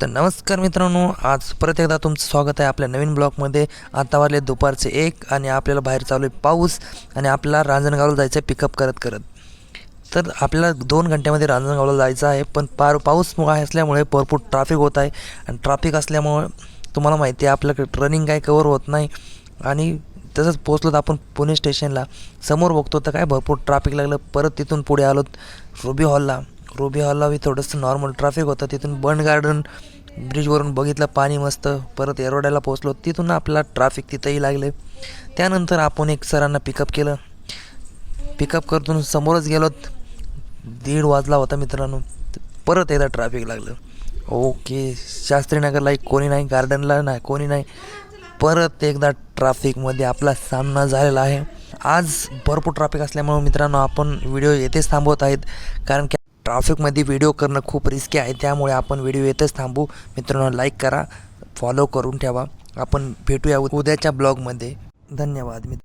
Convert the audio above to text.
तर नमस्कार मित्रांनो, आज परत एकदा तुमचं स्वागत आहे आपल्या नवीन ब्लॉगमध्ये। आता वाजले दुपारचे 1 आणि आपल्याला बाहेर चालू आहे पाऊस आणि आपल्याला रांजणगावला जायचं आहे पिकअप करत करत। तर आपल्याला 2 घंट्यामध्ये रांजणगावला जायचं आहे, पण पाऊस असल्यामुळे भरपूर ट्रॅफिक होत आहे आणि ट्रॅफिक असल्यामुळे तुम्हाला माहिती आहे आपल्याकडे रनिंग काय कवर होत नाही। आणि तसंच पोचलो तर आपण पुणे स्टेशनला समोर बघतो तर काय भरपूर ट्रॅफिक लागलं। परत तिथून पुढे आलो रुबी हॉलला बी थोडंसं नॉर्मल ट्रॅफिक होतं। तिथून बंड गार्डन ब्रिजवरून बघितलं पाणी मस्त। परत एरोड्याला पोचलो, तिथून आपला ट्रॅफिक तिथंही लागले। त्यानंतर आपण एक सरांना पिकअप केलं, पिकअप करून समोरच गेलो। 1:30 वाजला होता मित्रांनो, परत एकदा ट्रॅफिक लागलं। ओके, शास्त्रीनगरला कोणी नाही, गार्डनला नाही कोणी नाही, परत एकदा ट्रॅफिकमध्ये आपला सामना झालेला आहे। आज भरपूर ट्रॅफिक असल्यामुळे मित्रांनो आपण व्हिडिओ येथेच थांबवत आहेत, कारण की ट्रॅफिकमध्ये व्हिडिओ करणं खूप रिस्की आहे। त्यामुळे आपण व्हिडिओ येथेच थांबू। मित्रांनो लाईक करा, फॉलो करून ठेवा। आपण भेटूया उद्याच्या ब्लॉगमध्ये। धन्यवाद मित्र।